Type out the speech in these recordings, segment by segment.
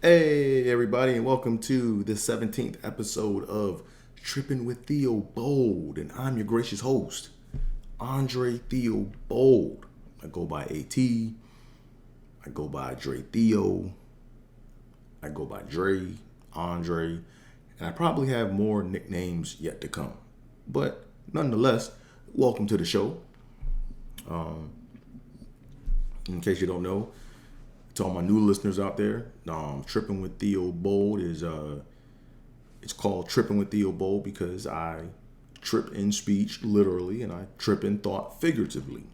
Hey, everybody, and welcome to the 17th episode of Trippin' with Theobold. And I'm your gracious host, Andre Theobold. I go by AT, I go by Dre Theo, I go by Dre, Andre, and I probably have more nicknames yet to come. But nonetheless, welcome to the show. In case you don't know, to all my new listeners out there, Tripping with Theo Bold is it's called Tripping with Theo Bold because I trip in speech literally and I trip in thought figuratively.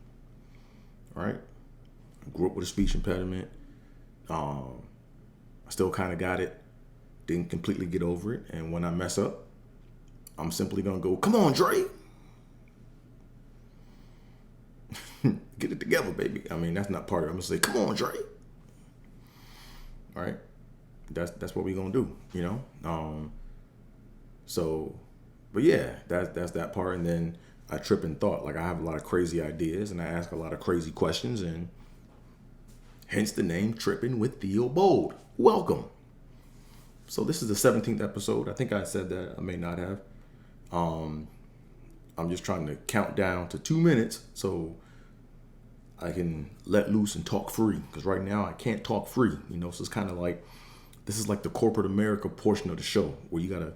All right, I grew up with a speech impediment. I still kind of got it, didn't completely get over it, and when I mess up, I'm simply gonna go, "Come on, Dre, get it together, baby." I mean, that's not part of it. I'm gonna say, "Come on, Dre." All right, that's what we gonna do, you know. So, but yeah, that's that part. And then I trip in thought. Like I have a lot of crazy ideas, and I ask a lot of crazy questions, and hence the name Tripping with Theo Bold. Welcome. So this is the 17th episode. I think I said that. I may not have. I'm just trying to count down to 2 minutes so I can let loose and talk free. Because right now I can't talk free. You know, so it's kind of like this is like the corporate America portion of the show where you gotta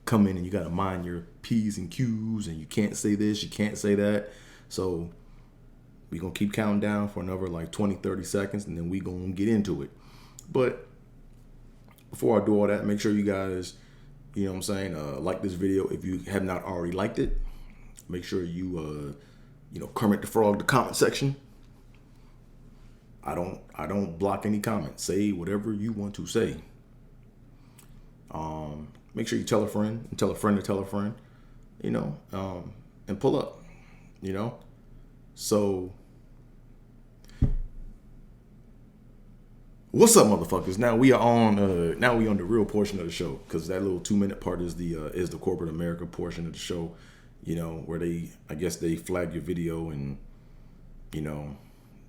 come in and you gotta mind your P's and Q's and you can't say this, you can't say that. So we gonna keep counting down for another like 20, 30 seconds and then we gonna get into it. But before I do all that, make sure you guys, you know what I'm saying, like this video if you have not already liked it. Make sure you Kermit the Frog the comment section. I don't block any comments. Say whatever you want to say. Make sure you tell a friend and tell a friend to tell a friend, and pull up, you know. So, what's up, motherfuckers? Now we are on. Now we on the real portion of the show because that little 2 minute part is the corporate America portion of the show, you know, where I guess they flag your video and, you know,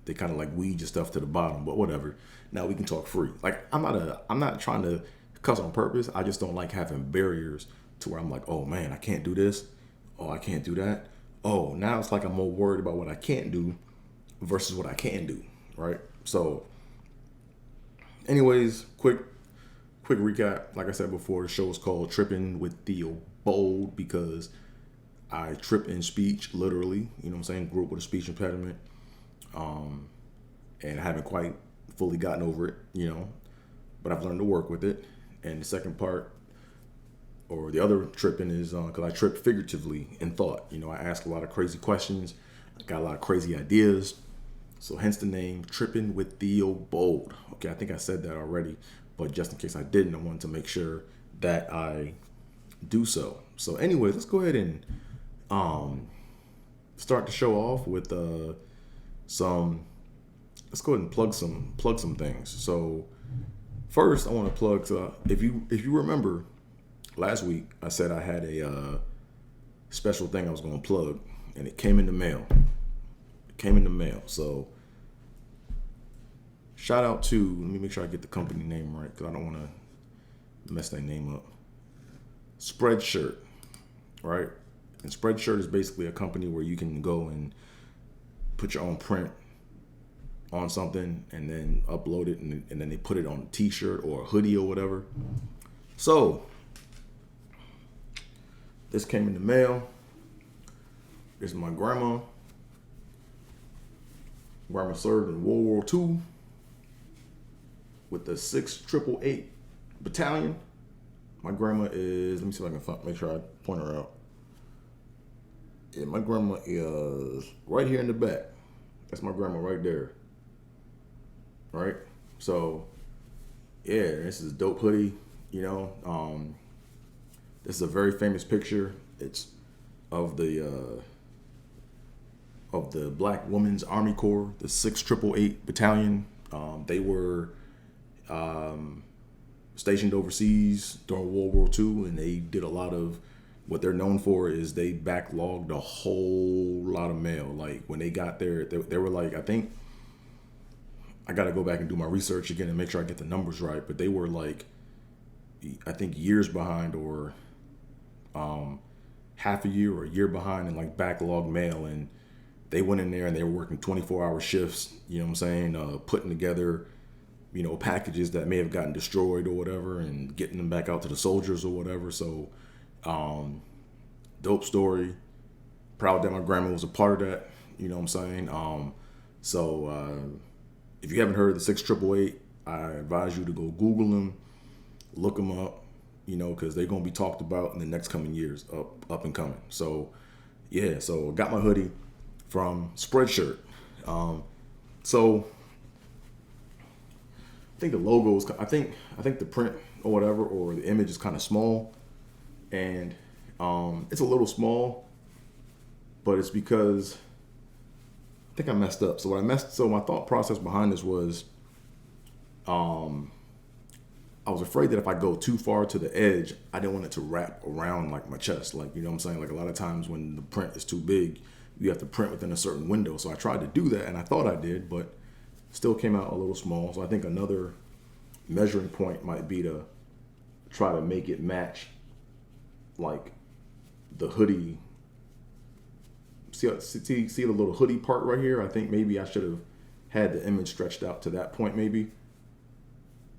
they kind of like weed your stuff to the bottom, but whatever. Now we can talk free. Like I'm not trying to cuss on purpose. I just don't like having barriers to where I'm like, oh man, I can't do this. Oh, I can't do that. Oh, now it's like I'm more worried about what I can't do versus what I can do, right? So, anyways, quick recap. Like I said before, the show is called Tripping with Theo Bold because I trip in speech, literally. You know what I'm saying? Grew up with a speech impediment. And I haven't quite fully gotten over it, you know, but I've learned to work with it. And the second part, or the other tripping, is because I trip figuratively in thought. You know, I ask a lot of crazy questions, I got a lot of crazy ideas. So hence the name Tripping with Theo Bold. Okay, I think I said that already, but just in case I didn't, I wanted to make sure that I do so. So anyway, let's go ahead and start the show off with let's go ahead and plug some things. So first I want to plug if you remember last week I said I had a special thing I was going to plug and it came in the mail. So shout out to, let me make sure I get the company name right because I don't want to mess that name up. Spreadshirt, right? And Spreadshirt is basically a company where you can go and put your own print on something and then upload it and then they put it on a t-shirt or a hoodie or whatever. So this came in the mail. This is my grandma. Grandma served in World War II with the 688 Battalion. My grandma is, let me see if I can make sure I point her out. Yeah, my grandma is right here in the back. That's my grandma right there. Right? So, yeah, this is a dope hoodie. You know, this is a very famous picture. It's of the Black Women's Army Corps, the 688 Battalion. They were stationed overseas during World War II, and they did a lot of what they're known for is they backlogged a whole lot of mail. Like when they got there, they were like, I think I got to go back and do my research again and make sure I get the numbers right. But they were like, I think years behind, or half a year or a year behind in like backlog mail. And they went in there and they were working 24-hour shifts, you know what I'm saying? Putting together, packages that may have gotten destroyed or whatever, and getting them back out to the soldiers or whatever. So, dope story. Proud that my grandma was a part of that, you know what I'm saying? If you haven't heard of the 6888, I advise you to go Google them, look them up, because they're going to be talked about in the next coming years, up and coming. So, yeah, so I got my hoodie from Spreadshirt. So I think the logo is, I think the print or whatever, or the image is kind of small, and it's a little small, but it's because I think I messed up. So my thought process behind this was, I was afraid that if I go too far to the edge, I didn't want it to wrap around like my chest. Like, you know what I'm saying? Like a lot of times when the print is too big, you have to print within a certain window. So I tried to do that, and I thought I did, but still came out a little small. So I think another measuring point might be to try to make it match like the hoodie. See the little hoodie part right here? I think maybe I should have had the image stretched out to that point maybe.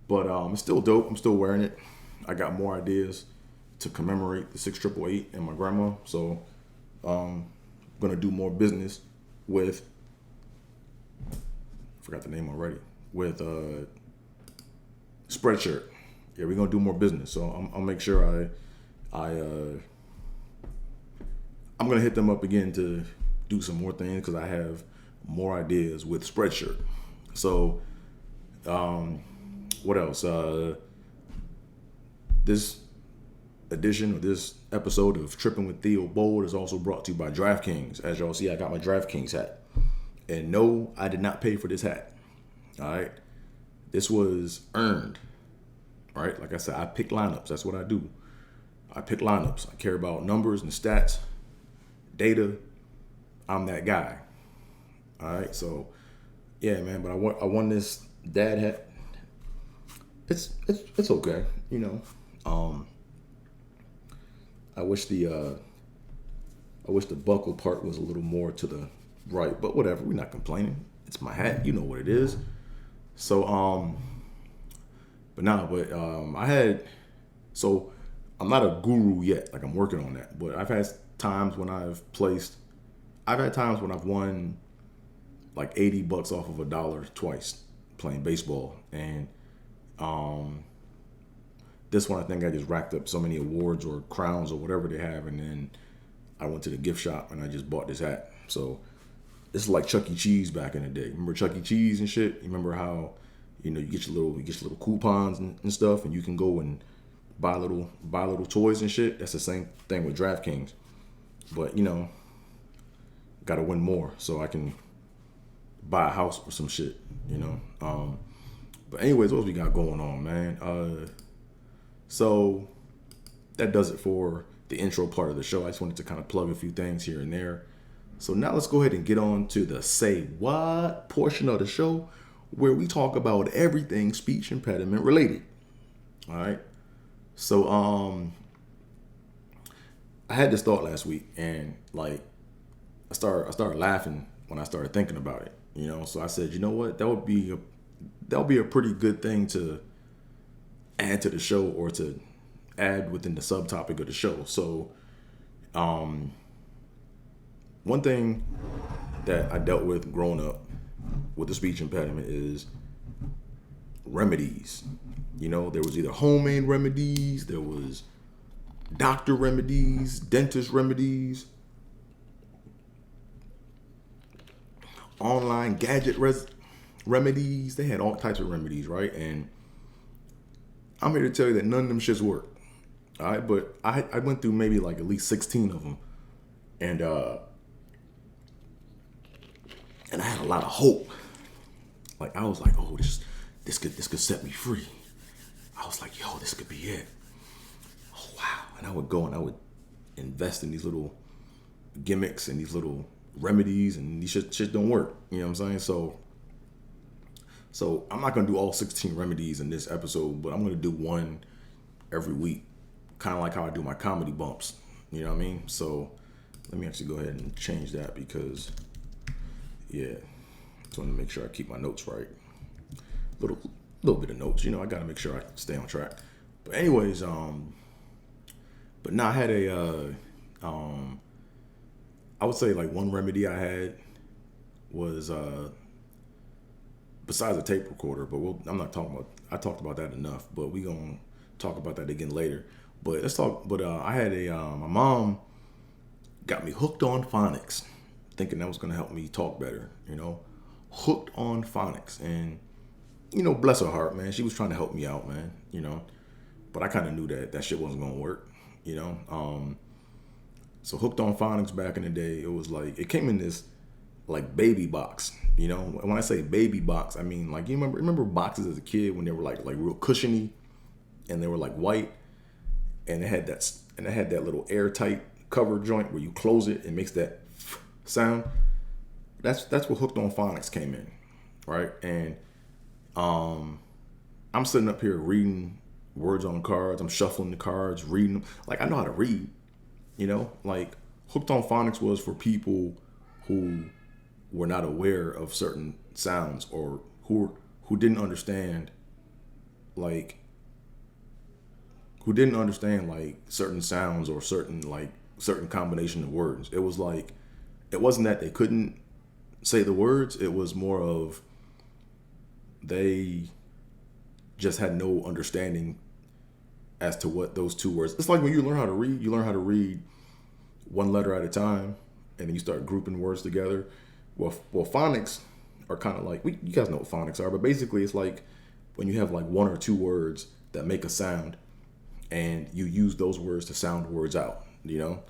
But it's still dope. I'm still wearing it. I got more ideas to commemorate the 6888 and my grandma. So I'm going to do more business with, forgot the name already, with Spreadshirt. Yeah, we're going to do more business. So I'll make sure I'm going to hit them up again to do some more things, because I have more ideas with Spreadshirt. So, what else? This edition or this episode of Trippin with Theobold is also brought to you by DraftKings. As y'all see, I got my DraftKings hat. And no, I did not pay for this hat. All right. This was earned. All right. Like I said, I pick lineups. That's what I do. I pick lineups. I care about numbers and stats, data. I'm that guy. All right. So, yeah, man. But I won this dad hat. It's okay, I wish the buckle part was a little more to the right, but whatever. We're not complaining. It's my hat. You know what it is. So I'm not a guru yet. Like, I'm working on that, but I've had times when I've won like $80 off of $1 twice playing baseball. And this one, I think I just racked up so many awards or crowns or whatever they have, and then I went to the gift shop and I just bought this hat. So this is like Chuck E. Cheese back in the day. Remember Chuck E. Cheese and shit? You remember how you get your little coupons and stuff, and you can go and buy little toys and shit. That's the same thing with DraftKings, but gotta win more so I can buy a house or some shit. But anyways, what else we got going on, man? So that does it for the intro part of the show. I just wanted to kind of plug a few things here and there. So now let's go ahead and get on to the Say What portion of the show, where we talk about everything speech impediment related. All right. So I had this thought last week, and like I started laughing when I started thinking about it. So I said, you know what, that would be a pretty good thing to add to the show, or to add within the subtopic of the show. So one thing that I dealt with growing up with the speech impediment is remedies. There was either homemade remedies, there was doctor remedies, dentist remedies, online gadget remedies. They had all types of remedies, right? And I'm here to tell you that none of them shits work. All right, but I went through maybe like at least 16 of them, and I had a lot of hope. Like, I was like, oh, this could set me free. I was like, yo, this could be it. Oh wow! And I would go and I would invest in these little gimmicks and these little remedies, and these shit don't work. You know what I'm saying? So So I'm not gonna do all 16 remedies in this episode, but I'm gonna do one every week, kind of like how I do my comedy bumps. You know what I mean? So let me actually go ahead and change that because, yeah, just want to make sure I keep my notes right. Little bit of notes, I gotta make sure I stay on track. But anyways, but now I had I would say like one remedy I had was besides a tape recorder, but I talked about that enough, but we gonna talk about that again later. But let's talk. But I had my mom got me hooked on phonics, thinking that was gonna help me talk better. Hooked on phonics, and bless her heart, man. She was trying to help me out, man. But I kind of knew that shit wasn't gonna work. So hooked on phonics back in the day, it was like it came in this like baby box. When I say baby box, I mean like you remember boxes as a kid when they were like real cushiony, and they were like white, and it had that little airtight cover joint where you close it and makes that sound. That's what hooked on phonics came in, right? And I'm sitting up here reading words on cards. I'm shuffling the cards, reading them. Like I know how to read, Like hooked on phonics was for people who were not aware of certain sounds or who didn't understand like certain sounds or certain combination of words. It was like it wasn't that they couldn't say the words, it was more of they just had no understanding as to what those two words. It's like when you learn how to read one letter at a time, and then you start grouping words together. Well, phonics are kind of like, you guys know what phonics are, but basically it's like when you have like one or two words that make a sound, and you use those words to sound words out, And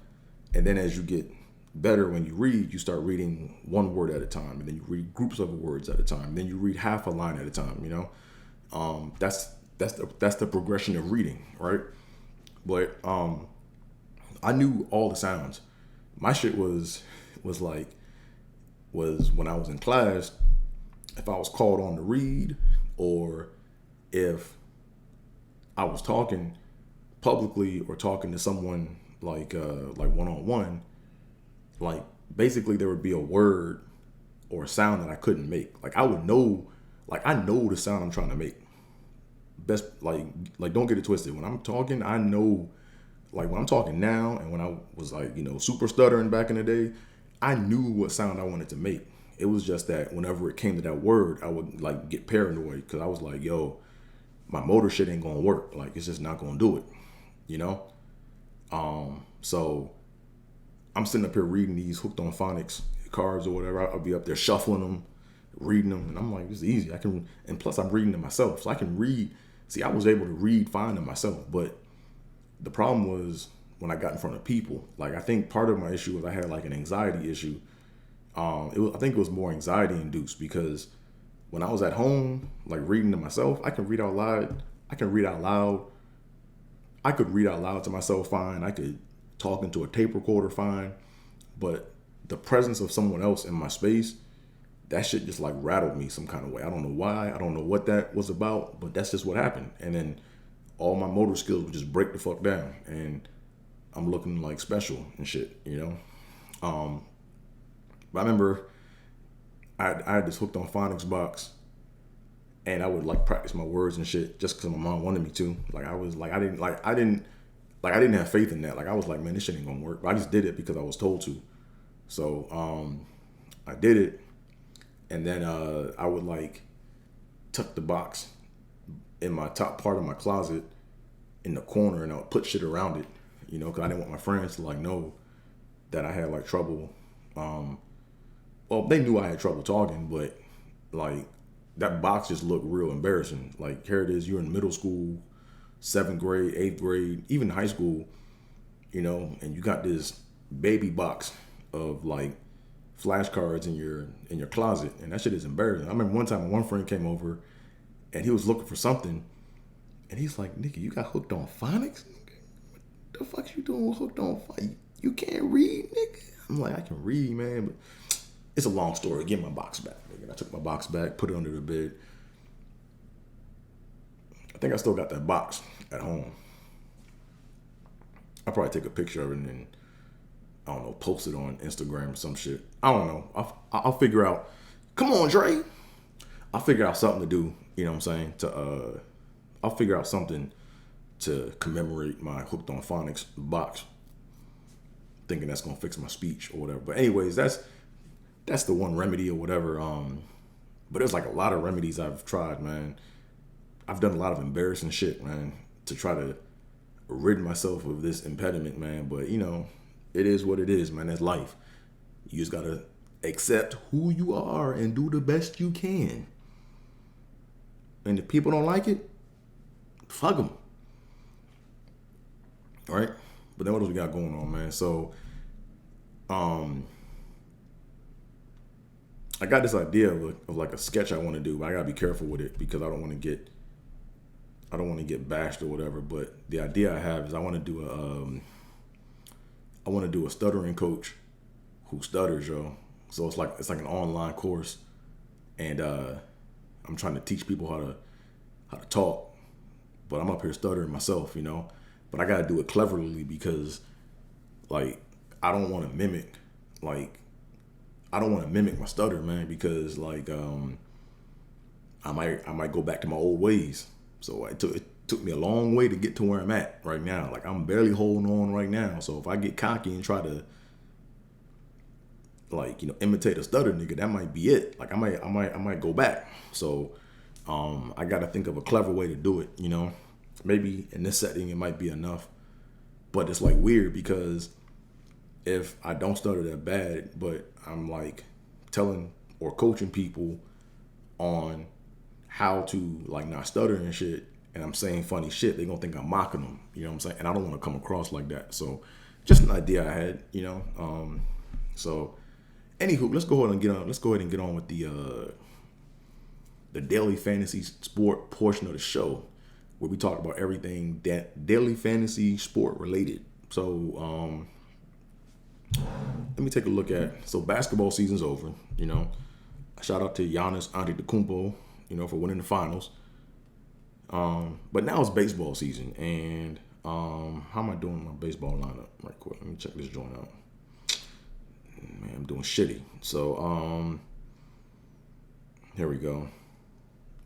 then as you get better when you read, you start reading one word at a time, and then you read groups of words at a time, then you read half a line at a time, That's the progression of reading, right? But I knew all the sounds. My shit was when I was in class, if I was called on to read, or if I was talking publicly or talking to someone like one-on-one, like basically there would be a word or a sound that I couldn't make. Like I would know, like I know the sound I'm trying to make. Best like don't get it twisted. When I'm talking, I know, like when I'm talking now and when I was like, super stuttering back in the day, I knew what sound I wanted to make. It was just that whenever it came to that word, I would like get paranoid because I was like, yo, my motor shit ain't gonna work. Like it's just not gonna do it, So I'm sitting up here reading these hooked on phonics cards or whatever. I'll be up there shuffling them, reading them, and I'm like, it's easy. And plus I'm reading them myself, so I can read. See, I was able to read fine to myself, but the problem was when I got in front of people. Like I think part of my issue was I had like an anxiety issue. I think it was more anxiety induced because when I was at home, like reading to myself, I can read out loud. I could read out loud to myself fine. I could talk into a tape recorder fine. But the presence of someone else in my space, that shit just like rattled me some kind of way. I don't know why. I don't know what that was about, but that's just what happened. And then all my motor skills would just break the fuck down. And I'm looking like special and shit, But I remember I had this hooked on phonics box, and I would like practice my words and shit just because my mom wanted me to. Like I was like I didn't have faith in that. Like I was like, man, this shit ain't gonna work. But I just did it because I was told to. So I did it, and then I would like tuck the box in my top part of my closet in the corner, and I would put shit around it, because I didn't want my friends to like know that I had like trouble. Well, they knew I had trouble talking, but like that box just looked real embarrassing. Like here it is, you're in middle school, 7th grade, 8th grade, even high school, and you got this baby box of like flashcards in your closet, and that shit is embarrassing. I remember one time one friend came over and he was looking for something, and he's like, "Nigga, you got hooked on phonics? What the fuck you doing with hooked on phonics? You can't read, nigga." I'm like, "I can read, man, but it's a long story. Get my box back." And I took my box back, put it under the bed, I think I still got that box at home. I'll probably take a picture of it and then, I don't know, post it on Instagram or some shit. I don't know. I'll figure out. Come on, Dre. I'll figure out something to do. You know what I'm saying? I'll figure out something to commemorate my Hooked on Phonics box. Thinking that's gonna fix my speech or whatever. But anyways, that's the one remedy or whatever. But there's like a lot of remedies I've tried, man. I've done a lot of embarrassing shit, man, to try to rid myself of this impediment, man. But you know, it is what it is, man. That's life. You just gotta accept who you are and do the best you can. And if people don't like it, fuck them. All right? But then what else we got going on, man? So, I got this idea of like a sketch I want to do, but I gotta be careful with it because I don't want to get bashed or whatever. But the idea I have is I want to do a stuttering coach who stutters, yo. So it's like an online course, and I'm trying to teach people how to talk, but I'm up here stuttering myself, you know. But I gotta do it cleverly because, like, I don't want to mimic my stutter, man. Because like, I might go back to my old ways. So it took me a long way to get to where I'm at right now. Like I'm barely holding on right now. So if I get cocky and try to, like, you know, imitate a stutter nigga, that might be it. Like I might go back. So I gotta think of a clever way to do it, you know. Maybe in this setting it might be enough. But it's like weird because if I don't stutter that bad, but I'm like telling or coaching people on how to like not stutter and shit, and I'm saying funny shit, they're gonna think I'm mocking them. You know what I'm saying? And I don't want to come across like that. So just an idea I had, you know. So anywho, let's go ahead and get on with the daily fantasy sport portion of the show, where we talk about everything that daily fantasy sport related. So let me take a look at. So basketball season's over. You know, shout out to Giannis Antetokounmpo, you know, for winning the finals. But now it's baseball season, and how am I doing my baseball lineup? Right quick, let me check this joint out. Man, I'm doing shitty. So here we go.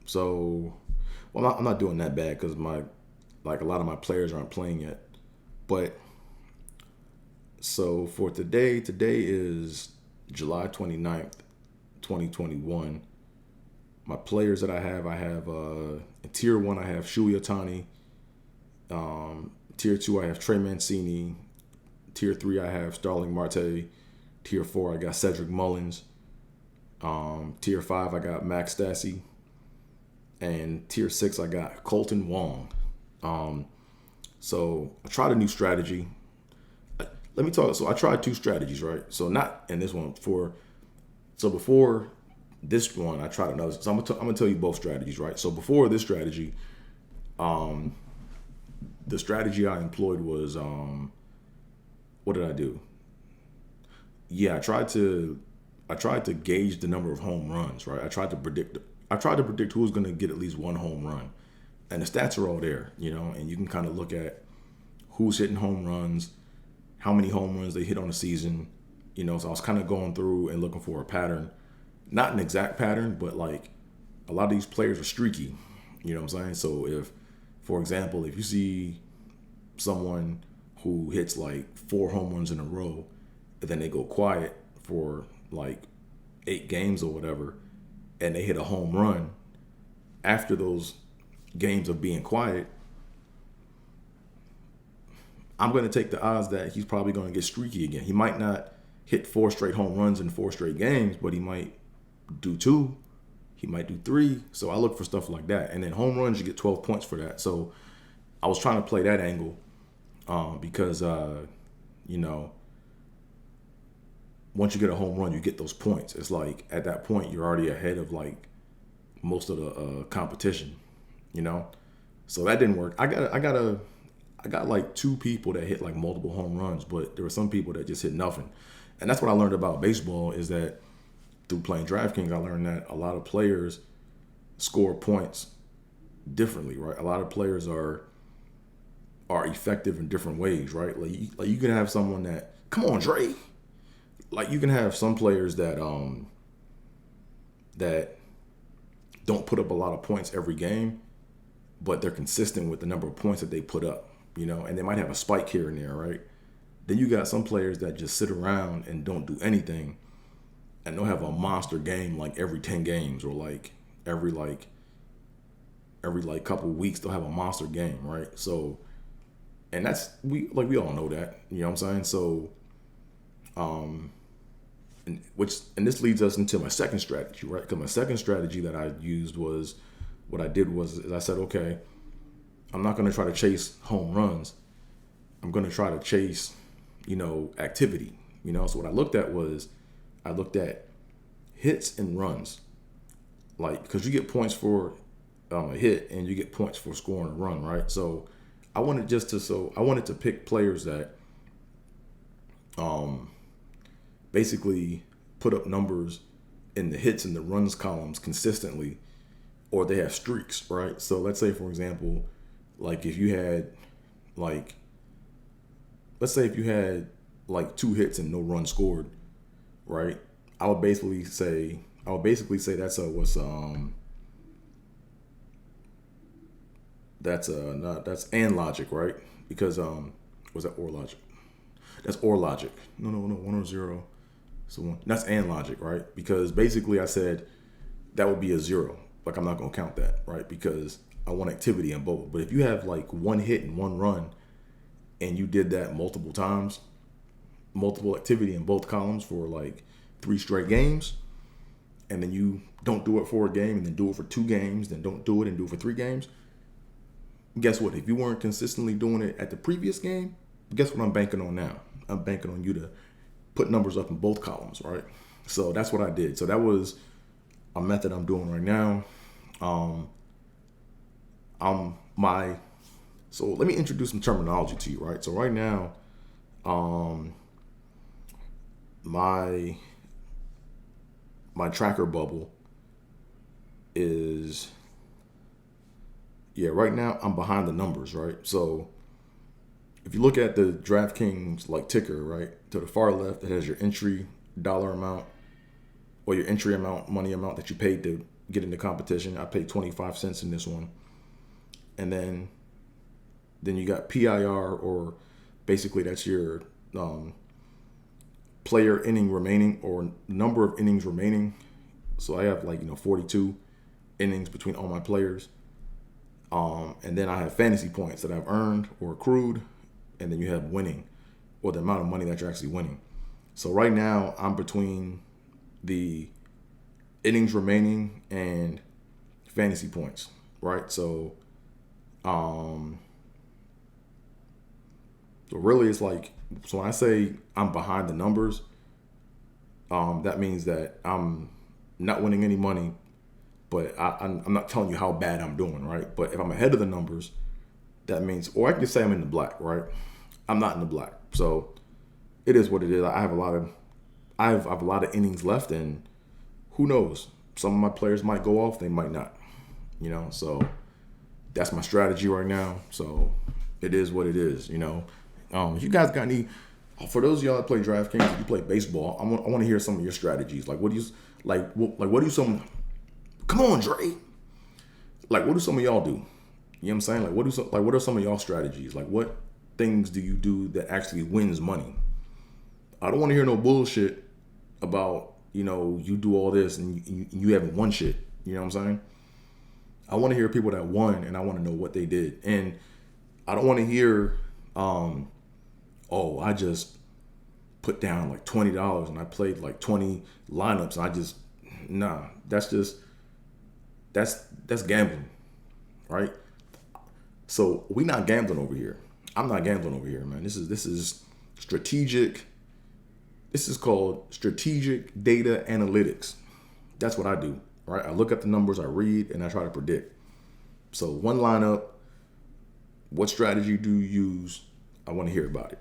So, well, I'm not doing that bad because a lot of my players aren't playing yet. But so for today is July 29th, 2021. My players that I have in tier 1, I have Shuhei Ohtani. Tier 2, I have Trey Mancini. Tier 3, I have Starling Marte. Tier 4, I got Cedric Mullins. Tier 5, I got Max Stassi. And tier 6, I got Colton Wong. So I tried a new strategy. Let me talk. So I tried 2 strategies, right? So not in this one. Before this one, I tried another. So I'm gonna tell you both strategies, right? So before this strategy, the strategy I employed was, what did I do? Yeah, I tried to gauge the number of home runs, right? I tried to predict who's going to get at least one home run. And the stats are all there, you know, and you can kind of look at who's hitting home runs, how many home runs they hit on the season, you know. So I was kind of going through and looking for a pattern, not an exact pattern, but like a lot of these players are streaky, you know what I'm saying? So if, for example, if you see someone who hits like 4 home runs in a row, and then they go quiet for like 8 games or whatever, and they hit a home run after those games of being quiet, I'm going to take the odds that he's probably going to get streaky again. He might not hit 4 straight home runs in 4 straight games, but he might do 2. He might do 3. So I look for stuff like that. And then home runs, you get 12 points for that. So I was trying to play that angle because, you know, once you get a home run, you get those points. It's like at that point, you're already ahead of like most of the competition, you know? So that didn't work. I got like 2 people that hit like multiple home runs, but there were some people that just hit nothing. And that's what I learned about baseball, is that through playing DraftKings, I learned that a lot of players score points differently, right? A lot of players are effective in different ways, right? Like you can have someone that, come on, Dre. Like you can have some players that don't put up a lot of points every game, but they're consistent with the number of points that they put up, and they might have a spike here and there, right? Then you got some players that just sit around and don't do anything, and they'll have a monster game like every 10 games, or like every couple of weeks they'll have a monster game, right? So, and that's we all know that, you know what I'm saying? So, and this leads us into my second strategy, right? Because my second strategy that I used was, what I did was is I said, okay, I'm not going to try to chase home runs. I'm going to try to chase, activity. So what I looked at was, I looked at hits and runs, like, because you get points for a hit and you get points for scoring a run, right? So I wanted to pick players that basically put up numbers in the hits and the runs columns consistently, or they have streaks, right? So let's say, for example, like if you had like, let's say if you had like 2 hits and no runs scored, right? I would basically say that's that's and logic, right? Because was that or logic? That's or logic. No, 1 or 0. So that's and logic, right? Because basically I said that would be a 0. Like I'm not gonna count that, right? Because I want activity in both. But if you have like 1 hit and 1 run, and you did that multiple times, multiple activity in both columns for like 3 straight games, and then you don't do it for a game, and then do it for 2 games, then don't do it and do it for 3 games, guess what? If you weren't consistently doing it at the previous game, guess what I'm banking on now? I'm banking on you to put numbers up in both columns, right? So that's what I did. So that was a method I'm doing right now. So let me introduce some terminology to you, right? So right now, my tracker bubble is, right now I'm behind the numbers, right? So if you look at the DraftKings like ticker, right, to the far left, it has your entry dollar amount, or your entry amount, money amount that you paid to get into competition. I paid 25 cents in this one. And then you got PIR, or basically that's your player inning remaining, or number of innings remaining. So I have 42 innings between all my players. And then I have fantasy points that I've earned or accrued. And then you have winning, or the amount of money that you're actually winning. So right now I'm between the innings remaining and fantasy points, right? So really it's like, so when I say I'm behind the numbers, that means that I'm not winning any money, but I'm not telling you how bad I'm doing, right? But if I'm ahead of the numbers, that means, or I can just say I'm in the black, right? I'm not in the black. So it is what it is. I have a lot of innings left, and who knows? Some of my players might go off, they might not. So that's my strategy right now. So it is what it is, If you guys got any, for those of y'all that play DraftKings, if you play baseball, I want to hear some of your strategies. Like, what do you some? Come on, Dre. Like, what do some of y'all do? You know what I'm saying? Like, what are some of y'all strategies? Like, what things do you do that actually wins money? I don't want to hear no bullshit about, you do all this and you haven't won shit. You know what I'm saying? I want to hear people that won, and I want to know what they did. And I don't want to hear, I just put down like $20 and I played like 20 lineups and that's gambling, right? So we not gambling over here. I'm not gambling over here, man. This is strategic. This is called strategic data analytics. That's what I do, right? I look at the numbers, I read, and I try to predict. So one lineup, what strategy do you use? I want to hear about it.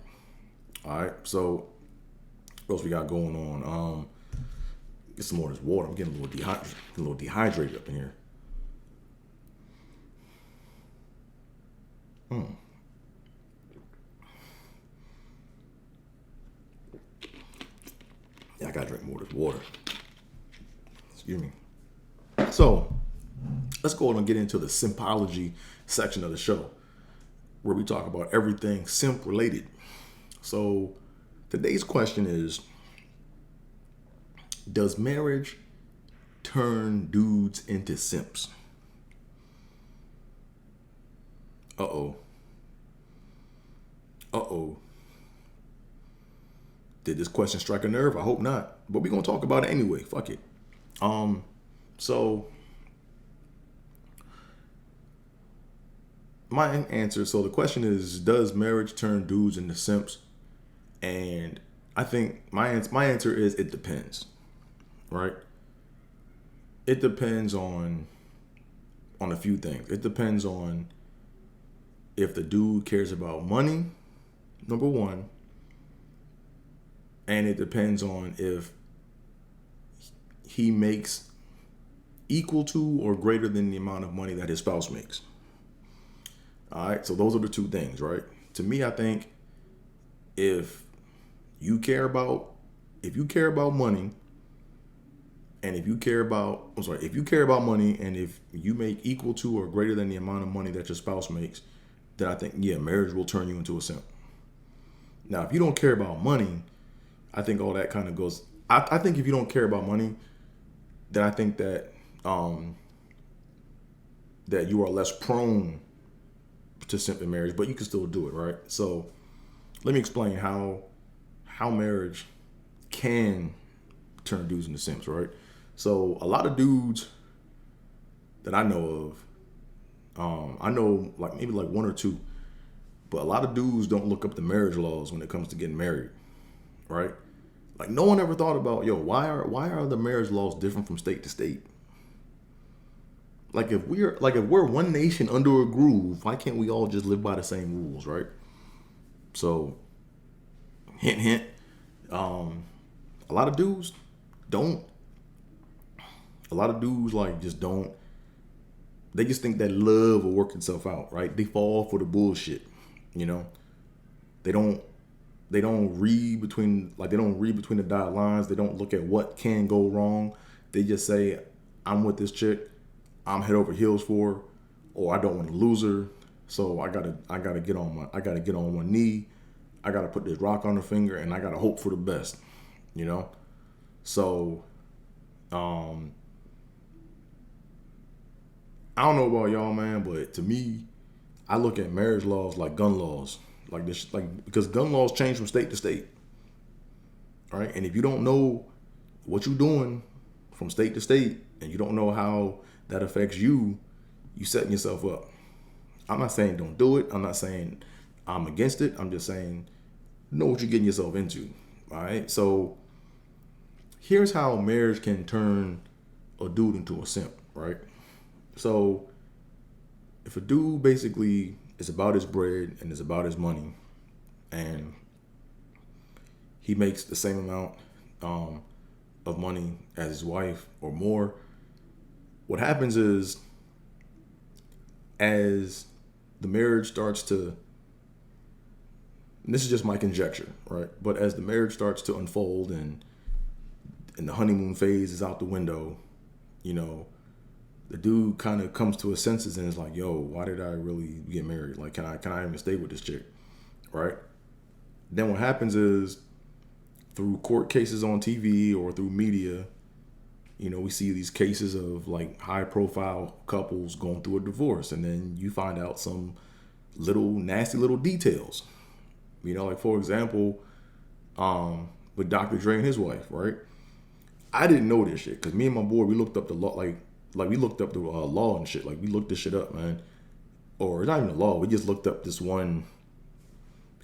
All right. So what else we got going on? Get some more of this water. I'm getting a little dehydrated up in here. Yeah, I gotta drink more of this water. Excuse me. So let's go on and get into the simpology section of the show, where we talk about everything simp related. So today's question is, does marriage turn dudes into simps? Uh-oh. Uh-oh. Did this question strike a nerve? I hope not. But we're gonna talk about it anyway. Fuck it. So my answer, so the question is, does marriage turn dudes into simps? And I think my answer is it depends. Right? It depends on a few things. It depends on if the dude cares about money, number one, and it depends on if he makes equal to or greater than the amount of money that his spouse makes. All right, so those are the two things, right? To me, I think if you care about money, and if you care about money, and if you make equal to or greater than the amount of money that your spouse makes, then I think, yeah, marriage will turn you into a simp. Now, if you don't care about money, I think all that kind of goes. I think if you don't care about money, then I think that that you are less prone to simp in marriage, but you can still do it, right? So let me explain how marriage can turn dudes into simps, right? So a lot of dudes that I know of, I know like maybe like one or two, but a lot of dudes don't look up the marriage laws when it comes to getting married, right? Like no one ever thought about, yo, why are the marriage laws different from state to state? Like if we're one nation under a groove, why can't we all just live by the same rules, right? So, hint, hint. A lot of dudes don't. A lot of dudes like just don't. They just think that love will work itself out, right? They fall for the bullshit, you know. They don't read between the dotted lines. They don't look at what can go wrong. They just say, I'm with this chick, I'm head over heels for her, or I don't want to lose her. So I gotta get on one knee. I gotta put this rock on her finger, and I gotta hope for the best, you know. So, I don't know about y'all, man, but to me, I look at marriage laws like gun laws, like this, like because gun laws change from state to state, right? And if you don't know what you're doing from state to state, and you don't know how that affects you, you setting yourself up. I'm not saying don't do it. I'm not saying I'm against it. I'm just saying know what you're getting yourself into. All right. So here's how marriage can turn a dude into a simp, right? So if a dude basically is about his bread and is about his money, and he makes the same amount of money as his wife or more, what happens is, as the marriage starts to, and this is just my conjecture, right? But as the marriage starts to unfold and the honeymoon phase is out the window, you know, the dude kind of comes to his senses and is like, yo, why did I really get married? Like, can I even stay with this chick? Right? Then what happens is, through court cases on TV or through media, you know, we see these cases of like high profile couples going through a divorce, and then you find out some little nasty little details. You know, like for example, with Dr. Dre and his wife, right? I didn't know this shit because me and my boy, we looked up the law, like we looked up the law and shit. Like we looked this shit up, man. Or it's not even the law. We just looked up this one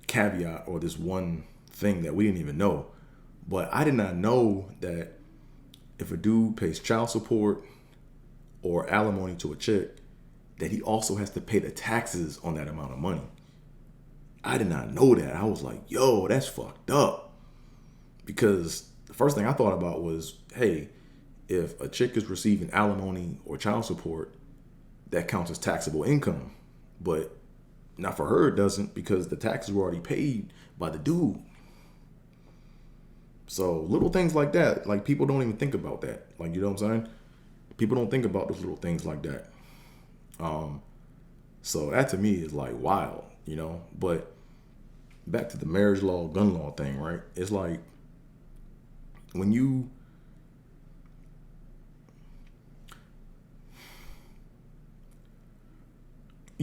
caveat or this one thing that we didn't even know. But I did not know that if a dude pays child support or alimony to a chick, that he also has to pay the taxes on that amount of money. I did not know that. I was like, yo, that's fucked up. Because the first thing I thought about was, hey, if a chick is receiving alimony or child support, that counts as taxable income. But Now for her, it doesn't because the taxes were already paid by the dude. So little things like that, like people don't even think about that. Like, you know what I'm saying? People don't think about those little things like that. So that to me is like wild, you know. But back to the marriage law, gun law thing, right? It's like when you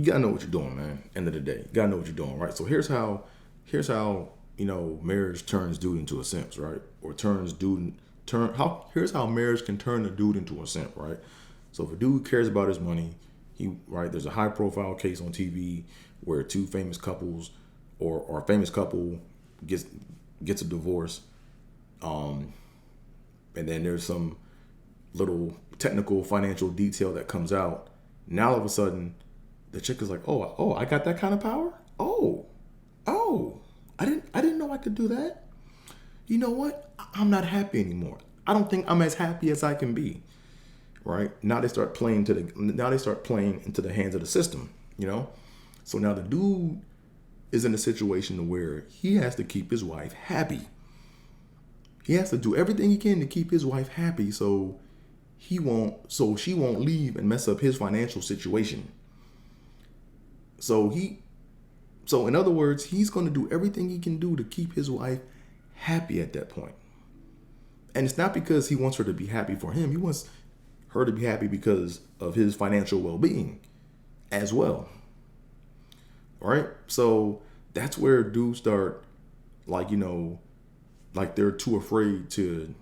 gotta know what you're doing, man. End of the day, you gotta know what you're doing, right? So here's how marriage turns dude into a simp, right? Or here's how marriage can turn a dude into a simp, right? So if a dude cares about his money, there's a high profile case on TV where two famous couples or a famous couple gets a divorce, and then there's some little technical financial detail that comes out. Now all of a sudden, the chick is like, "Oh, I got that kind of power. Oh, I didn't know I could do that. You know what? I'm not happy anymore. I don't think I'm as happy as I can be." Right now they start playing into the hands of the system. You know, so now the dude is in a situation where he has to keep his wife happy. He has to do everything he can to keep his wife happy, so she won't leave and mess up his financial situation. So in other words, he's going to do everything he can do to keep his wife happy at that point. And it's not because he wants her to be happy for him. He wants her to be happy because of his financial well-being as well. Right? So that's where dudes start, like, you know, like they're too afraid to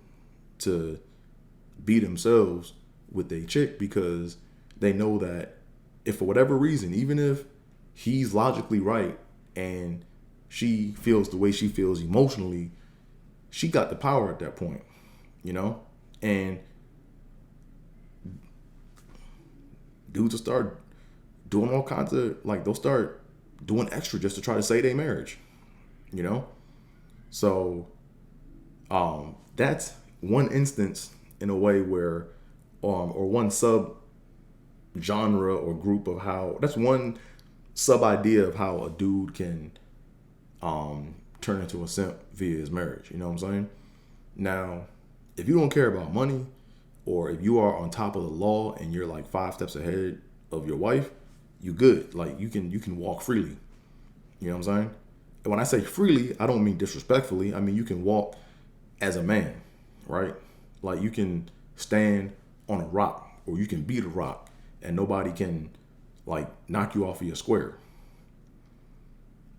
be themselves with a chick because they know that if for whatever reason, even if he's logically right and she feels the way she feels emotionally, she got the power at that point, you know? And dudes will start doing all kinds of, like, they'll start doing extra just to try to save their marriage, you know? So that's one instance in a way where, or one sub genre or group of how, that's one sub idea of how a dude can turn into a simp via his marriage. You know what I'm saying? Now, if you don't care about money, or if you are on top of the law and you're like 5 steps ahead of your wife, you good. Like you can walk freely. You know what I'm saying? And when I say freely, I don't mean disrespectfully. I mean you can walk as a man, right? Like you can stand on a rock or you can beat a rock and nobody can like knock you off of your square.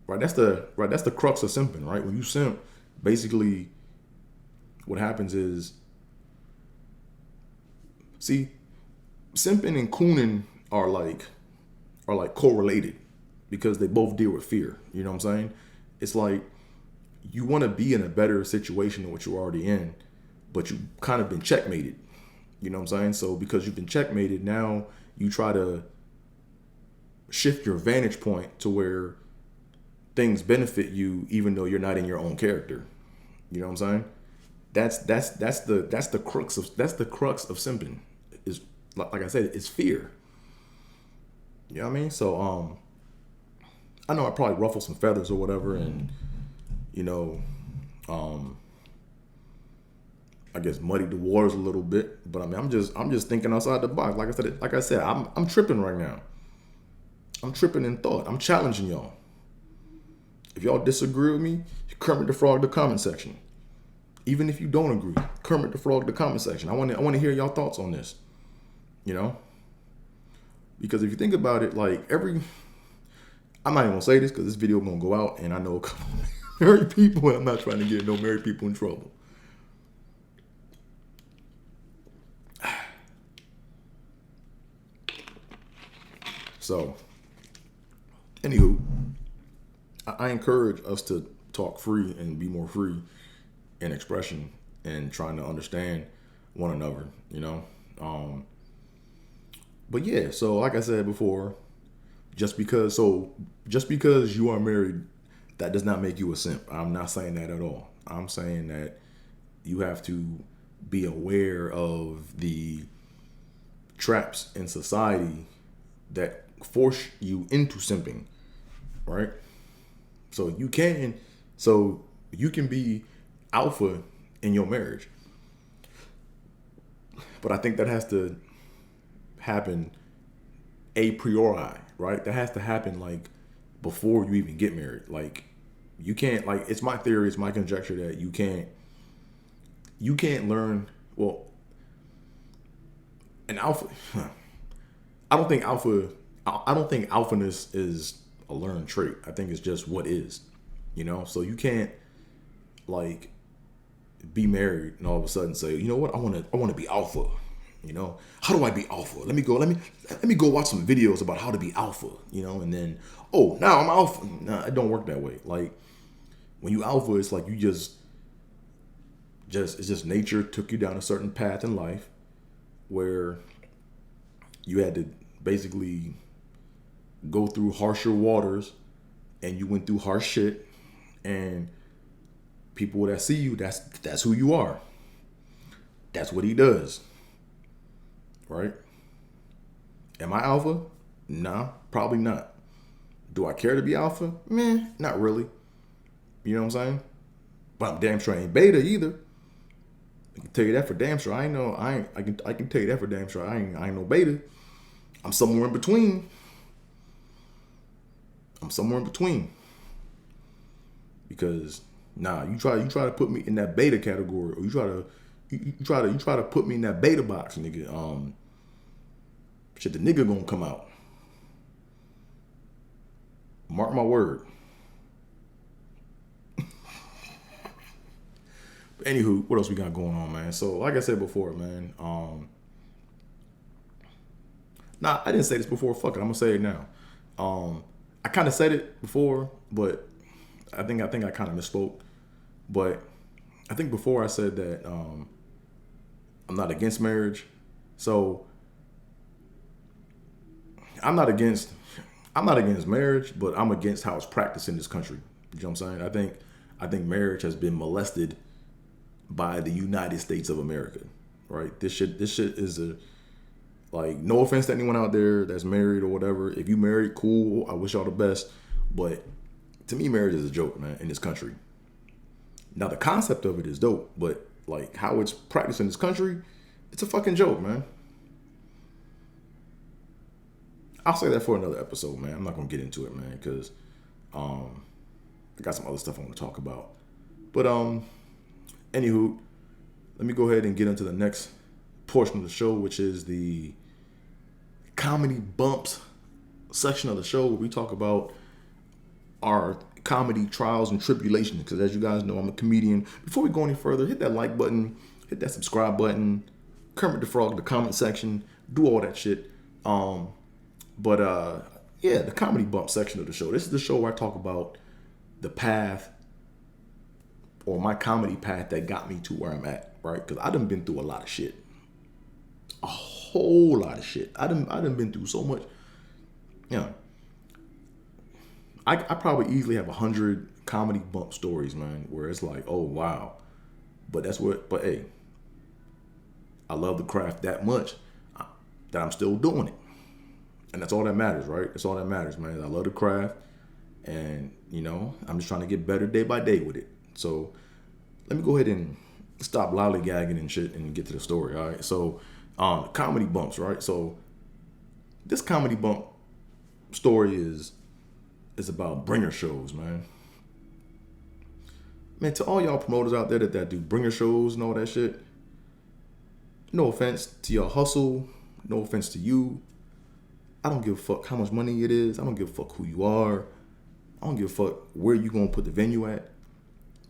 Right? That's the crux of simping, right? When you simp, basically what happens is, see, simping and cooning are like correlated because they both deal with fear. You know what I'm saying? It's like you want to be in a better situation than what you're already in, but you kind of been checkmated. You know what I'm saying? So because you've been checkmated, now you try to shift your vantage point to where things benefit you, even though you're not in your own character. You know what I'm saying? That's the crux of simping. Is like I said, it's fear. You know what I mean? So I know I probably ruffled some feathers or whatever, and you know, I guess muddied the waters a little bit. But I mean, I'm just thinking outside the box. Like I said, I'm tripping right now. I'm tripping in thought. I'm challenging y'all. If y'all disagree with me, Kermit the Frog the comment section. Even if you don't agree, Kermit the Frog the comment section. I want to hear y'all thoughts on this. You know, because if you think about it, like I'm not even gonna say this because this video is gonna go out, and I know a couple of married people, and I'm not trying to get no married people in trouble. So, anywho, I encourage us to talk free and be more free in expression and trying to understand one another, you know. But yeah, so like I said before, just because you are married, that does not make you a simp. I'm not saying that at all. I'm saying that you have to be aware of the traps in society that force you into simping. right? So so you can be alpha in your marriage, but I think that has to happen a priori, right? That has to happen like before you even get married. Like you can't like it's my theory, it's my conjecture that you can't learn well an alpha. I don't think alpha. I don't think alphaness is a learned trait. I think it's just what is. So you can't like be married and all of a sudden say, you know what, I want to be alpha. How do I be alpha? Let me go watch some videos about how to be alpha. And then now I'm alpha. Nah, it don't work that way. Like when you alpha, it's like you it's just nature took you down a certain path in life where you had to basically go through harsher waters and you went through harsh shit and people that see you, that's who you are. That's what he does. Right? Am I alpha? Nah, probably not. Do I care to be alpha? Meh, not really. You know what I'm saying? But I'm damn sure I ain't beta either. I can tell you that for damn sure. I can tell you that for damn sure. I ain't no beta. I'm somewhere in between. Because you try to put me in that beta category, or you try to put me in that beta box, nigga. Shit, the nigga gonna come out. Mark my word. But anywho, what else we got going on, man? So, like I said before, man. I didn't say this before. Fuck it, I'm gonna say it now. I kind of said it before, but I think I kind of misspoke. But I think before I said that I'm not against marriage. So I'm not against marriage, but I'm against how it's practiced in this country. You know what I'm saying? I think marriage has been molested by the United States of America. Right? This shit is like, no offense to anyone out there that's married or whatever. If you married, cool. I wish y'all the best. But to me, marriage is a joke, man, in this country. Now, the concept of it is dope, but like how it's practiced in this country, it's a fucking joke, man. I'll say that for another episode, man. I'm not gonna get into it, man, because I got some other stuff I want to talk about. But anywho, let me go ahead and get into the next portion of the show, which is the comedy bumps section of the show, where we talk about our comedy trials and tribulations. Because as you guys know, I'm a comedian. Before we go any further, hit that like button, hit that subscribe button, Kermit the Frog, the comment section, do all that shit. Yeah, the comedy bump section of the show. This is the show where I talk about the path, or my comedy path, that got me to where I'm at, right? Because I done been through a lot of shit. A whole lot of shit. I done been through so much. I probably easily have 100 comedy bump stories, man, where it's like, oh wow. But hey, I love the craft that much that I'm still doing it. And that's all that matters, right? That's all that matters, man. I love the craft, and I'm just trying to get better day by day with it. So let me go ahead and stop lollygagging and shit and get to the story, all right? So comedy bumps, right? So this comedy bump story is about bringer shows, man. Man, to all y'all promoters out there that do bringer shows and all that shit, no offense to your hustle, no offense to you. I don't give a fuck how much money it is. I don't give a fuck who you are. I don't give a fuck where you gonna put the venue at.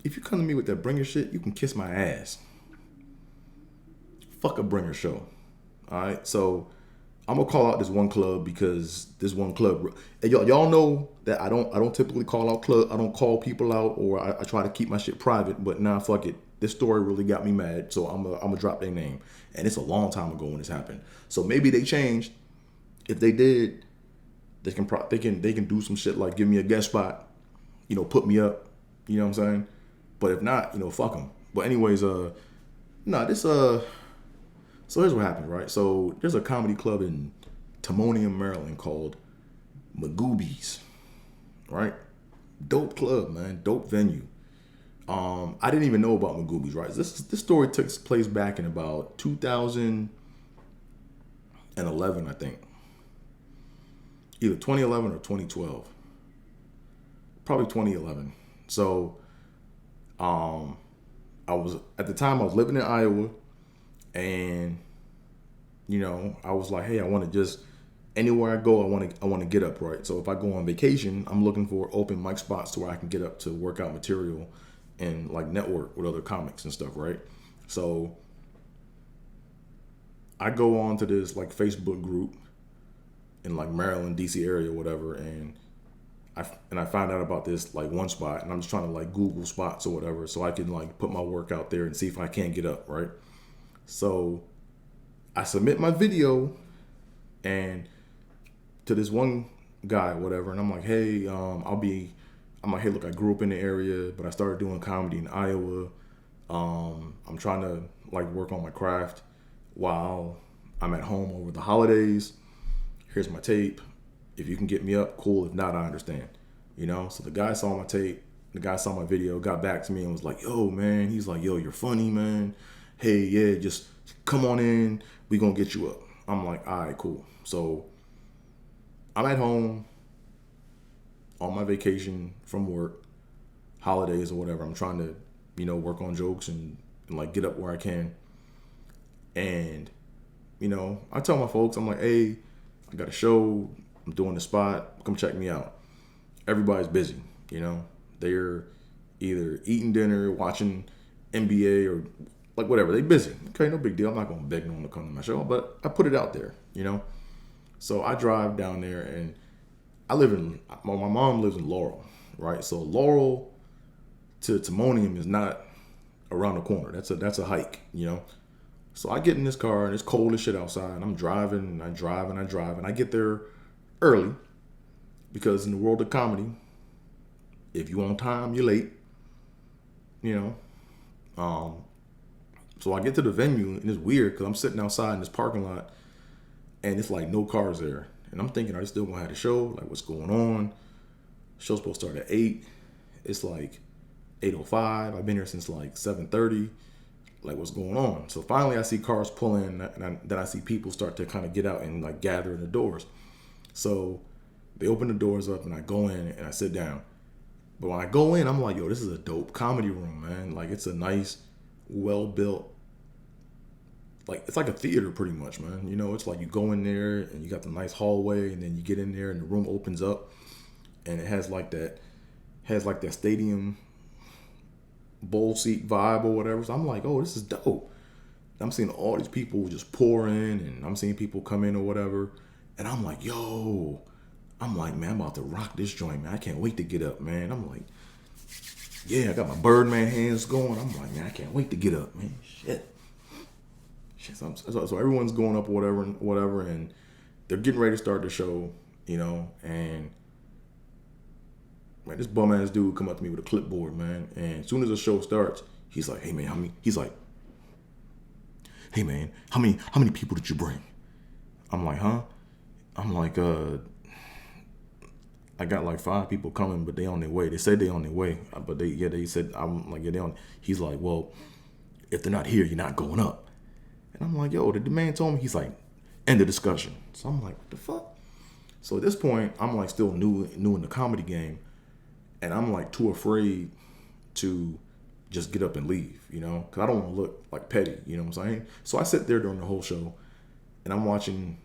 If you come to me with that bringer shit, you can kiss my ass. Fuck a bringer show. Alright, so I'm gonna call out this one club, because this one club, and y'all know that I don't typically call out club. I don't call people out, or I try to keep my shit private. But nah, fuck it. This story really got me mad, so I'm gonna drop their name. And it's a long time ago when this happened. So maybe they changed. If they did, they can do some shit like give me a guest spot, put me up. You know what I'm saying? But if not, fuck them. But anyways, So here's what happened, right? So there's a comedy club in Timonium, Maryland called Magoobies, right? Dope club, man. Dope venue. I didn't even know about Magoobies, right? This story takes place back in about 2011, I think. Either 2011 or 2012. Probably 2011. So, I was at the time I was living in Iowa, and I was like, hey, I want to just anywhere I go, I want to get up, right? So if I go on vacation, I'm looking for open mic spots to where I can get up to work out material and like network with other comics and stuff, right? So I go on to this like Facebook group in like Maryland, DC area, or whatever, and I find out about this like one spot, and I'm just trying to like Google spots or whatever, so I can like put my work out there and see if I can't get up, right? So I submit my video and to this one guy, whatever, and I'm like, hey, I'm like, hey, look, I grew up in the area, but I started doing comedy in Iowa. I'm trying to like work on my craft while I'm at home over the holidays. Here's my tape. If you can get me up, cool. If not, I understand. So the guy saw my tape, the guy saw my video, got back to me and was like, yo, man. He's like, yo, you're funny, man. Hey, yeah, just come on in. We gonna get you up. I'm like, all right, cool. So I'm at home on my vacation from work, holidays or whatever. I'm trying to, work on jokes and like get up where I can. And, I tell my folks, I'm like, hey, I got a show. I'm doing the spot. Come check me out. Everybody's busy, They're either eating dinner, watching NBA, or like whatever. They busy. Okay, no big deal. I'm not going to beg no one to come to my show, but I put it out there, So I drive down there, and my mom lives in Laurel, right? So Laurel to Timonium is not around the corner. That's a hike, So I get in this car, and it's cold as shit outside, and I'm driving, and I drive, and I get there early, because in the world of comedy, if you on time, you're late, So I get to the venue, and it's weird, because I'm sitting outside in this parking lot, and it's like no cars there. And I'm thinking, are they still going to have the show? Like, what's going on? Show's supposed to start at 8. It's like 8:05. I've been here since like 7:30. Like, what's going on? So finally I see cars pull in, and then I see people start to kind of get out and like gather in the doors. So they open the doors up, and I go in and I sit down. But when I go in, I'm like, yo, this is a dope comedy room, man. Like, it's a nice, well-built, like, it's like a theater pretty much, man. It's like you go in there and you got the nice hallway, and then you get in there and the room opens up, and it has like that stadium bowl seat vibe or whatever. So I'm like, oh, this is dope. I'm seeing all these people just pour in, and I'm seeing people come in or whatever. And I'm like, yo, man, I'm about to rock this joint, man. I can't wait to get up, man. I'm like, yeah, I got my Birdman hands going. I'm like, man, I can't wait to get up, man. Shit. So everyone's going up or whatever, and they're getting ready to start the show, and man, this bum ass dude come up to me with a clipboard, man. And as soon as the show starts, he's like, hey man, how many people did you bring? I'm like, huh? I'm like, I got like 5 people coming, but they on their way. They said they on their way, but they said, I'm like, yeah, they on. He's like, well, if they're not here, you're not going up. And I'm like, yo, the man told me. He's like, end of discussion. So I'm like, what the fuck? So at this point, I'm like still new in the comedy game, and I'm like too afraid to just get up and leave, because I don't want to look like petty, you know what I'm saying? So I sit there during the whole show, and I'm watching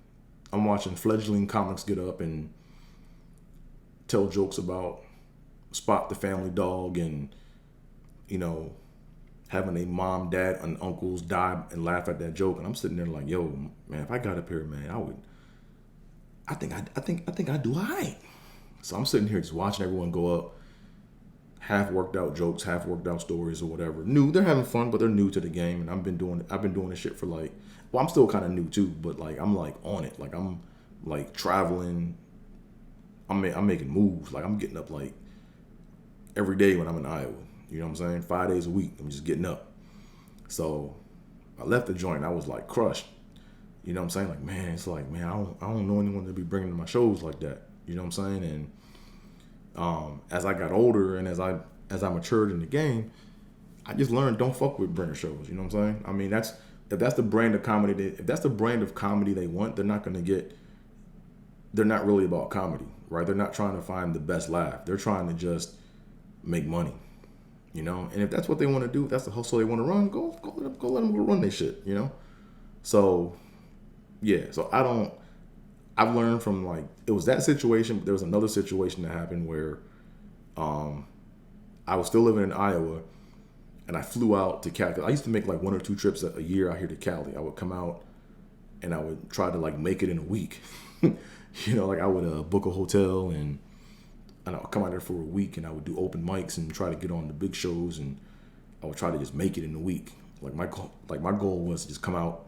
fledgling comics get up and tell jokes about Spot the family dog, and having a mom, dad, and uncles die and laugh at that joke. And I'm sitting there like, yo, man, if I got up here, man, I think I'd do all right. So I'm sitting here just watching everyone go up, half worked out jokes, half worked out stories or whatever. They're having fun, but they're new to the game, and I've been doing this shit for like, well, I'm still kind of new too, but like I'm like on it, like I'm like traveling, I'm making moves, like I'm getting up like every day when I'm in Iowa. You know what I'm saying? 5 days a week, I'm just getting up. So I left the joint, I was like crushed. You know what I'm saying? Like, man, it's like, man, I don't know anyone to be bringing to my shows like that. You know what I'm saying? as I got older and as I matured in the game, I just learned don't fuck with bringer shows. You know what I'm saying? I mean, if that's the brand of comedy they want, they're not gonna get. They're not really about comedy, right? They're not trying to find the best laugh. They're trying to just make money, you know. And if that's what they want to do, if that's the hustle they want to run, go let them go run their shit, you know. So yeah, so I've learned from like it was that situation, but there was another situation that happened where I was still living in Iowa and I flew out to Cali. I used to make like 1 or 2 trips a year out here to Cali. I would come out and I would try to like make it in a week. You know, like I would book a hotel and I would come out there for a week and I would do open mics and try to get on the big shows and I would try to just make it in a week. Like my goal was to just come out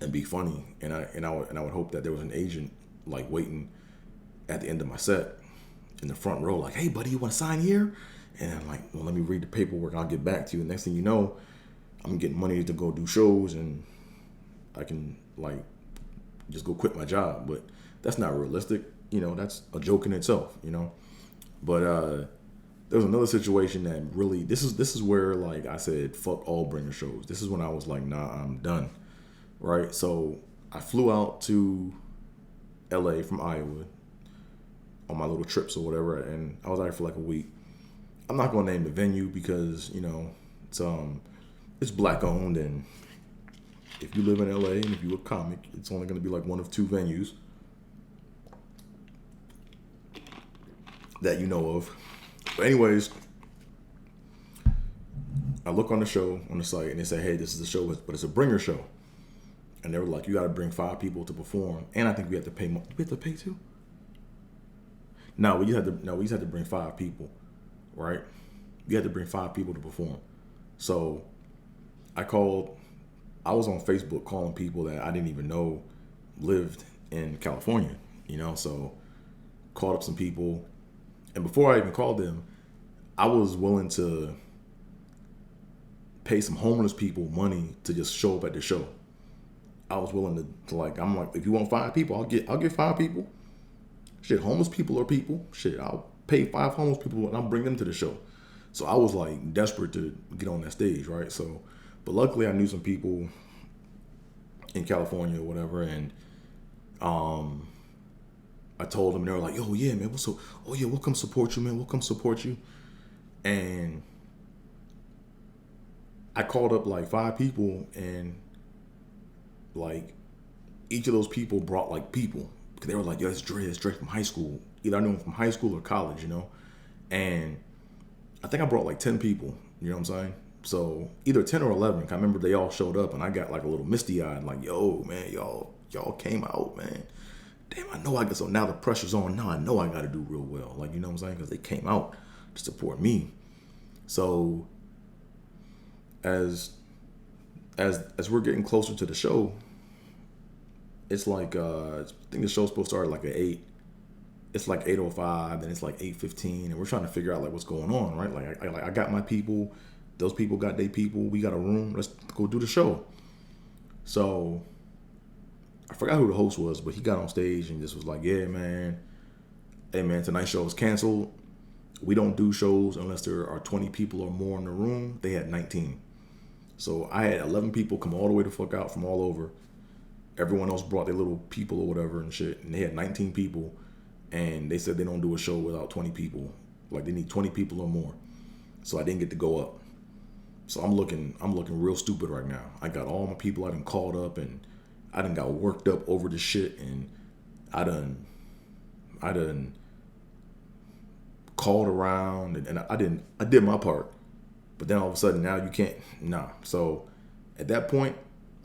and be funny, and I would hope that there was an agent like waiting at the end of my set in the front row, like, hey buddy, you want to sign here? And I'm like, well, let me read the paperwork. I'll get back to you. And next thing you know, I'm getting money to go do shows, and I can like just go quit my job. But that's not realistic. You know, that's a joke in itself. You know, but there was another situation that really this is where like I said, fuck all bringer shows. This is when I was like, nah, I'm done. Right, so I flew out to LA from Iowa on my little trips or whatever, and I was out for like a week. I'm not gonna name the venue because, you know, it's black owned, and if you live in LA and if you're a comic, it's only gonna be like one of 2 venues that you know of. But anyways, I look on the show on the site and they say, hey, this is the show, but it's a bringer show. And they were like, you got to bring 5 people to perform. And I think we have to pay more. Do we have to pay too? No, we just had to bring 5 people, right? You had to bring 5 people to perform. So I was on Facebook calling people that I didn't even know lived in California, you know? So called up some people. And before I even called them, I was willing to pay some homeless people money to just show up at the show. I was willing to like, I'm like, if you want 5 people, I'll get 5 people. Shit, homeless people are people. Shit, I'll pay 5 homeless people and I'll bring them to the show. So I was like desperate to get on that stage, right? So, but luckily I knew some people in California or whatever, and I told them, and they were like, "Oh yeah, man, we'll come support you, man. We'll come support you." And I called up like 5 people, and like each of those people brought like people, because they were like, yo, it's Dre from high school. Either I knew him from high school or college, you know? And I think I brought like 10 people, you know what I'm saying? So either 10 or 11, I remember they all showed up and I got like a little misty eyed, like, yo, man, y'all came out, man. Damn, I know I got, so now the pressure's on. Now I know I got to do real well. Like, you know what I'm saying? Because they came out to support me. So as we're getting closer to the show, it's like I think the show's supposed to start like at 8. It's like 8:05, then it's like 8:15, and we're trying to figure out like what's going on, right? Like I got my people, those people got their people, we got a room, let's go do the show. So I forgot who the host was, but he got on stage and just was like, yeah, man, hey man, tonight's show is canceled. We don't do shows unless there are 20 people or more in the room. They had 19. So I had 11 people come all the way the fuck out from all over. Everyone else brought their little people or whatever and shit. And they had 19 people. And they said they don't do a show without 20 people. Like they need 20 people or more. So I didn't get to go up. So I'm looking real stupid right now. I got all my people I done called up, and I done got worked up over this shit, and I done called around, and I did my part. But then all of a sudden now you can't, nah. So at that point,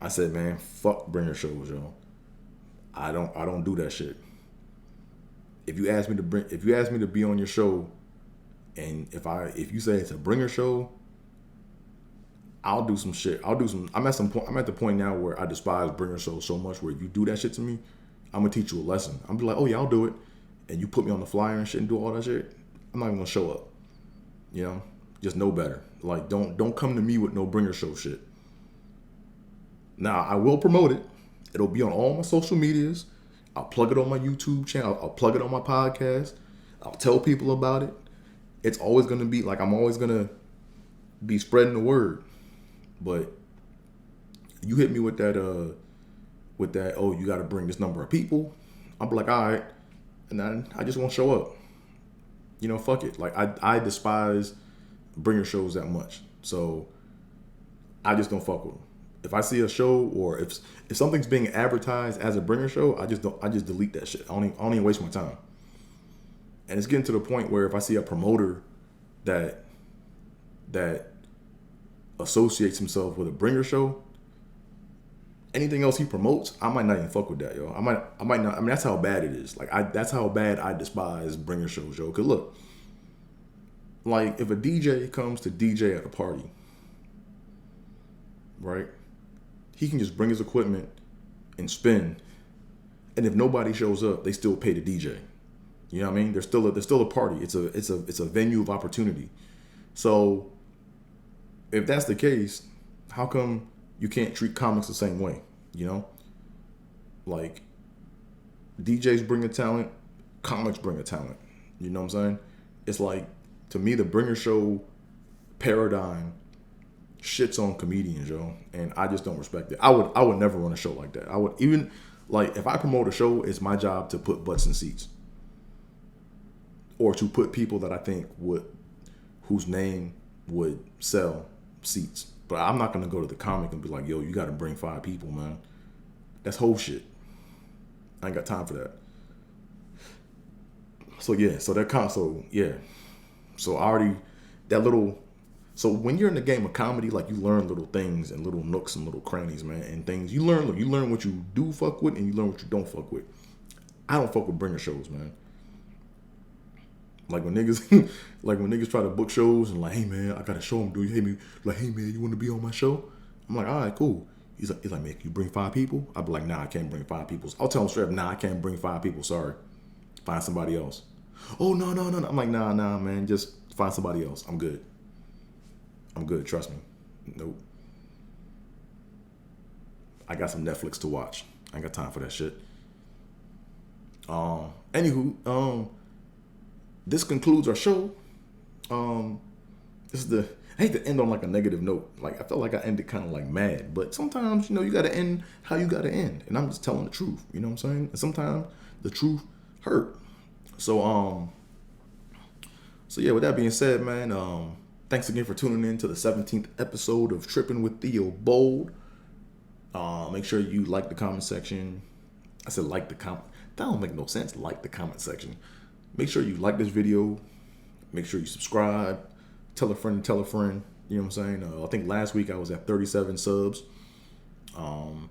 I said, man, fuck bringer shows, yo. I don't do that shit. If you ask me to be on your show, and if you say it's a bringer show, I'll do some shit. I'm at the point now where I despise bringer shows so much where if you do that shit to me, I'm gonna teach you a lesson. I'm be like, oh yeah, I'll do it. And you put me on the flyer and shit and do all that shit, I'm not even gonna show up. You know? Just know better. Like don't come to me with no bringer show shit. Now I will promote it. It'll be on all my social medias. I'll plug it on my YouTube channel. I'll plug it on my podcast. I'll tell people about it. It's always gonna be like I'm always gonna be spreading the word. But you hit me with that, oh, you gotta bring this number of people. I'm like, all right. And then I just won't show up. Fuck it. Like I despise bringer shows that much. So I just don't fuck with them. If I see a show or if something's being advertised as a bringer show, I just delete that shit. I don't even waste my time. And it's getting to the point where if I see a promoter that associates himself with a bringer show, anything else he promotes, I might not even fuck with that, yo. I might not. I mean, that's how bad it is. Like, that's how bad I despise bringer shows, yo. Cause look, like if a DJ comes to DJ at a party, right? He can just bring his equipment and spin, and if nobody shows up, they still pay the DJ. You know what I mean? There's still a party. It's a venue of opportunity. So if that's the case, how come you can't treat comics the same way? Like DJs bring a talent, comics bring a talent. You know what I'm saying? It's like, to me, the bringer show paradigm shits on comedians, yo, and I just don't respect it. I would never run a show like that. I would, even like, if I promote a show, it's my job to put butts in seats, or to put people that I think whose name would sell seats. But I'm not gonna go to the comic and be like, yo, you gotta bring 5 people, man. That's whole shit. I ain't got time for that. So yeah, so that console, yeah. So I already, that little, so when you're in the game of comedy, like, you learn little things and little nooks and little crannies, man, and things. You learn what you do fuck with, and you learn what you don't fuck with. I don't fuck with bringer shows, man. Like when niggas try to book shows and like, hey man, I got a show. Do you hate me? Like, hey man, you want to be on my show? I'm like, all right, cool. He's like, man, can you bring 5 people? I'd be like, nah, I can't bring 5 people. I'll tell him straight up, nah, I can't bring 5 people. Sorry, find somebody else. Oh no. I'm like, nah, man, just find somebody else. I'm good. Trust me. Nope. I got some Netflix to watch. I ain't got time for that shit. Anywho, this concludes our show. I hate to end on like a negative note. Like, I felt like I ended kind of like mad, but sometimes, you gotta end how you gotta end. And I'm just telling the truth, you know what I'm saying? And sometimes the truth hurt. So yeah, with that being said, man, thanks again for tuning in to the 17th episode of Trippin with Theobold. Make sure you like the comment section. I said like the comment. That don't make no sense. Like the comment section. Make sure you like this video. Make sure you subscribe. Tell a friend. You know what I'm saying? I think last week I was at 37 subs. And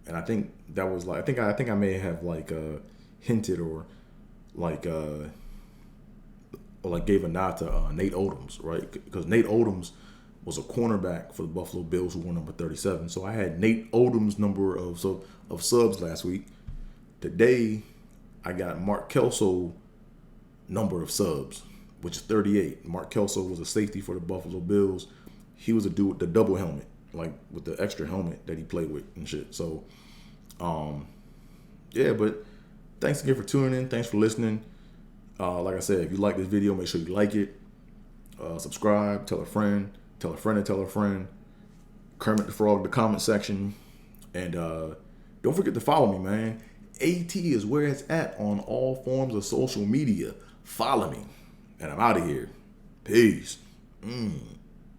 I think that was like, I think I may have like hinted or like gave a nod to Nate Odoms, right? Because Nate Odoms was a cornerback for the Buffalo Bills who won number 37. So I had Nate Odoms' number of subs last week. Today I got Mark Kelso number of subs, which is 38. Mark Kelso was a safety for the Buffalo Bills. He was a dude with the double helmet, like with the extra helmet that he played with and shit. So, yeah, but thanks again for tuning in. Thanks for listening. Like I said, if you like this video, make sure you like it. Subscribe, tell a friend, tell a friend, and tell a friend. Kermit the Frog, the comment section. And don't forget to follow me, man. AT is where it's at on all forms of social media. Follow me. And I'm out of here. Peace.